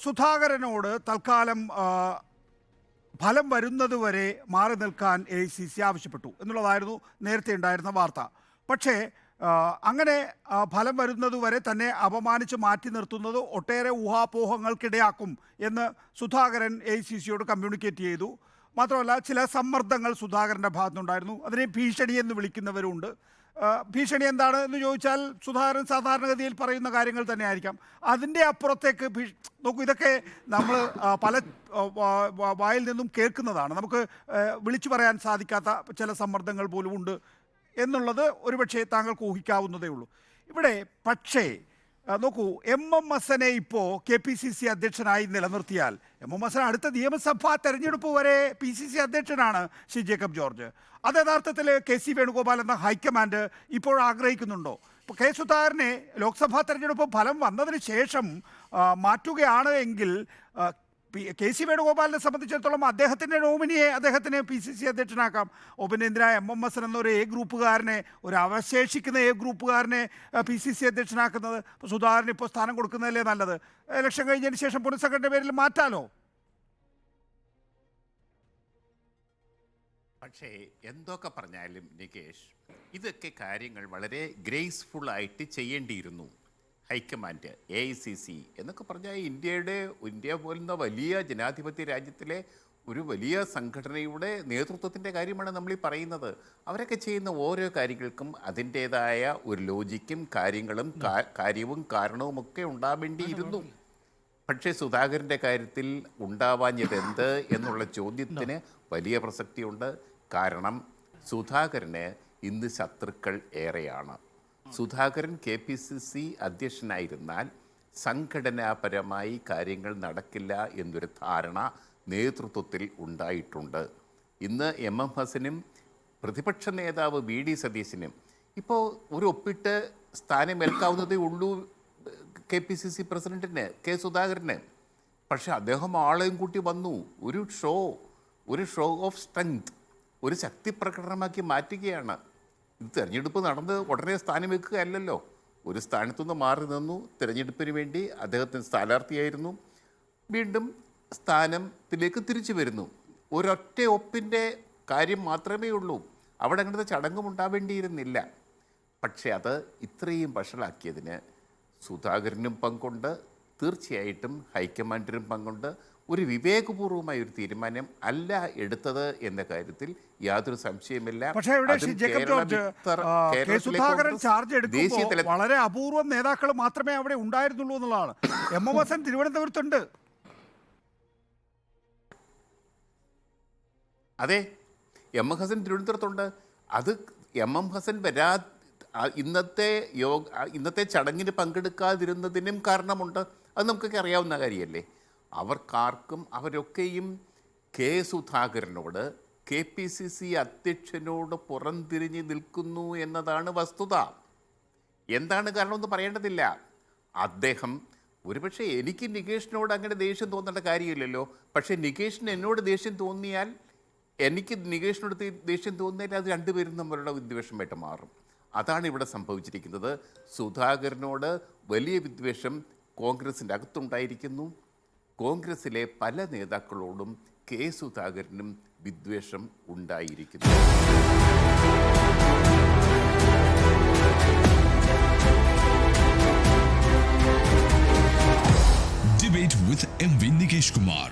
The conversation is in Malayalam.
സുധാകരനോട് തൽക്കാലം ഫലം വരുന്നതുവരെ മാറി നിൽക്കാൻ AICC ആവശ്യപ്പെട്ടു എന്നുള്ളതായിരുന്നു നേരത്തെ ഉണ്ടായിരുന്ന വാർത്ത. പക്ഷേ അങ്ങനെ ഫലം വരുന്നതുവരെ തന്നെ അപമാനിച്ച് മാറ്റി നിർത്തുന്നത് ഒട്ടേറെ ഊഹാപോഹങ്ങൾക്കിടയാക്കും എന്ന് സുധാകരൻ AICCയോട് കമ്മ്യൂണിക്കേറ്റ് ചെയ്തു. മാത്രമല്ല, ചില സമ്മർദ്ദങ്ങൾ സുധാകരൻ്റെ ഭാഗത്തുനിന്നുണ്ടായിരുന്നു. അതിനെ ഭീഷണി എന്ന് വിളിക്കുന്നവരുണ്ട്. ഭീഷണി എന്താണ് എന്ന് ചോദിച്ചാൽ സുധാകരൻ സാധാരണഗതിയിൽ പറയുന്ന കാര്യങ്ങൾ തന്നെ ആയിരിക്കാം. അതിൻ്റെ അപ്പുറത്തേക്ക് നോക്കൂ, ഇതൊക്കെ നമ്മൾ പല വായിൽ നിന്നും കേൾക്കുന്നതാണ്. നമുക്ക് വിളിച്ചു പറയാൻ സാധിക്കാത്ത ചില സമ്മർദ്ദങ്ങൾ പോലും ഉണ്ട് എന്നുള്ളത് ഒരുപക്ഷെ താങ്കൾക്ക് ഊഹിക്കാവുന്നതേ ഉള്ളൂ. ഇവിടെ പക്ഷേ നോക്കൂ, MMSനെ ഇപ്പോൾ KPCC അധ്യക്ഷനായി നിലനിർത്തിയാൽ MMSന് അടുത്ത നിയമസഭാ തെരഞ്ഞെടുപ്പ് വരെ PCC അധ്യക്ഷനാണ് ശ്രീ ജേക്കബ് ജോർജ്. അത് യഥാർത്ഥത്തിൽ KC വേണുഗോപാൽ എന്ന ഹൈക്കമാൻഡ് ഇപ്പോൾ ആഗ്രഹിക്കുന്നുണ്ടോ? ഇപ്പോൾ K സുധാകരനെ ലോക്സഭാ തെരഞ്ഞെടുപ്പ് ഫലം വന്നതിന് ശേഷം മാറ്റുകയാണ് എങ്കിൽ KC വേണുഗോപാലിനെ സംബന്ധിച്ചിടത്തോളം അദ്ദേഹത്തിൻ്റെ നോമിനിയെ അദ്ദേഹത്തിന് PCC അധ്യക്ഷനാക്കാം. പിന്നെ എന്തിനാ MMS എന്നൊരു ഗ്രൂപ്പുകാരനെ, ഒരു അവശേഷിക്കുന്ന ഗ്രൂപ്പുകാരനെ PCC അധ്യക്ഷനാക്കുന്നത്? സുധാകരന് ഇപ്പോൾ സ്ഥാനം കൊടുക്കുന്നതല്ലേ നല്ലത്? ഇലക്ഷൻ കഴിഞ്ഞതിന് ശേഷം പുനഃസംഘടന പേരിൽ മാറ്റാലോ. പക്ഷേ എന്തൊക്കെ പറഞ്ഞാലും നികേഷ്, ഇതൊക്കെ കാര്യങ്ങൾ വളരെ ഗ്രേസ്ഫുൾ ആയിട്ട് ചെയ്യേണ്ടിയിരുന്നു. ഹൈക്കമാൻഡ് AICC എന്നൊക്കെ പറഞ്ഞാൽ ഇന്ത്യ പോലുള്ള വലിയ ജനാധിപത്യ രാജ്യത്തിലെ ഒരു വലിയ സംഘടനയുടെ നേതൃത്വത്തിൻ്റെ കാര്യമാണ് നമ്മൾ ഈ പറയുന്നത്. അവരൊക്കെ ചെയ്യുന്ന ഓരോ കാര്യങ്ങൾക്കും അതിൻ്റേതായ ഒരു ലോജിക്കും കാര്യവും കാരണവുമൊക്കെ ഉണ്ടാവേണ്ടിയിരുന്നു. പക്ഷേ സുധാകരൻ്റെ കാര്യത്തിൽ ഉണ്ടാവാഞ്ഞതെന്ത് എന്നുള്ള ചോദ്യത്തിന് വലിയ പ്രസക്തിയുണ്ട്. കാരണം സുധാകരന് ഇന്ന് ശത്രുക്കൾ ഏറെയാണ്. സുധാകരൻ KPCC അധ്യക്ഷനായിരുന്നാൽ സംഘടനാപരമായി കാര്യങ്ങൾ നടക്കില്ല എന്നൊരു ധാരണ നേതൃത്വത്തിൽ ഉണ്ടായിട്ടുണ്ട്. ഇന്ന് MMSനും പ്രതിപക്ഷ നേതാവ് VD സതീശനും ഇപ്പോൾ ഒരു ഒപ്പിട്ട് സ്ഥാനമേൽക്കാവുന്നതേ ഉള്ളൂ KPCC പ്രസിഡന്റിന് K സുധാകരന്. പക്ഷെ അദ്ദേഹം ആളെയും കൂട്ടി വന്നു. ഒരു ഷോ ഓഫ് സ്ട്രെങ്ത്, ഒരു ശക്തി പ്രകടനമാക്കി മാറ്റുകയാണ്. ഇത് തിരഞ്ഞെടുപ്പ് നടന്ന് ഉടനെ സ്ഥാനം വെക്കുകയല്ലല്ലോ. ഒരു സ്ഥാനത്തുനിന്ന് മാറി നിന്നു. തിരഞ്ഞെടുപ്പിന് വേണ്ടി അദ്ദേഹത്തിന് സ്ഥാനാർത്ഥിയായിരുന്നു. വീണ്ടും സ്ഥാനത്തിലേക്ക് തിരിച്ചു വരുന്നു. ഒരൊറ്റ ഒപ്പിൻ്റെ കാര്യം മാത്രമേ ഉള്ളൂ. അവിടെ അങ്ങനത്തെ ചടങ്ങും ഉണ്ടാവേണ്ടിയിരുന്നില്ല. പക്ഷേ അത് ഇത്രയും വഷളാക്കിയതിന് സുധാകരനും പങ്കുണ്ട്, തീർച്ചയായിട്ടും ഹൈക്കമാൻഡിനും പങ്കുണ്ട്. ഒരു വിവേകപൂർവമായ ഒരു തീരുമാനം അല്ല എടുത്തത് എന്ന കാര്യത്തിൽ യാതൊരു സംശയമില്ല. പക്ഷേ ഇവിടെ Jacob George, K Sudhakaran charge എടുക്കുമ്പോൾ വളരെ അപൂർവം നേതാക്കൾ മാത്രമേ അവിടെ ഉണ്ടായിരുന്നുള്ളൂ എന്നുള്ളതാണ്. MMS തിരുവനന്തപുരത്തുണ്ട്. അതെ, MMS തിരുവനന്തപുരത്തുണ്ട്. അത് MMS ഇന്നത്തെ ചടങ്ങിന് പങ്കെടുക്കാതിരുന്നതിനും കാരണമുണ്ട്. അത് നമുക്കൊക്കെ അറിയാവുന്ന കാര്യമല്ലേ. അവരൊക്കെയും K സുധാകരനോട്, KPCC അധ്യക്ഷനോട് പുറംതിരിഞ്ഞ് നിൽക്കുന്നു എന്നതാണ് വസ്തുത. എന്താണ് കാരണമെന്ന് പറയേണ്ടതില്ല. അദ്ദേഹം ഒരുപക്ഷെ എനിക്ക് നികേഷിനോട് അങ്ങനെ ദേഷ്യം തോന്നേണ്ട കാര്യമില്ലല്ലോ. പക്ഷേ നികേഷിന് എന്നോട് ദേഷ്യം തോന്നിയാൽ, എനിക്ക് നികേഷിനോട് ദേഷ്യം തോന്നിയാൽ അത് രണ്ടുപേരും തമ്മിലുള്ള വിദ്വേഷമായിട്ട് മാറും. അതാണ് ഇവിടെ സംഭവിച്ചിരിക്കുന്നത്. സുധാകരനോട് വലിയ വിദ്വേഷം കോൺഗ്രസിൻ്റെ അകത്തുണ്ടായിരിക്കുന്നു. കോൺഗ്രസിലെ പല നേതാക്കളോടും K സുധാകരനും വിദ്വേഷം ഉണ്ടായിരിക്കുന്നു. Debate with MV Nikesh Kumar.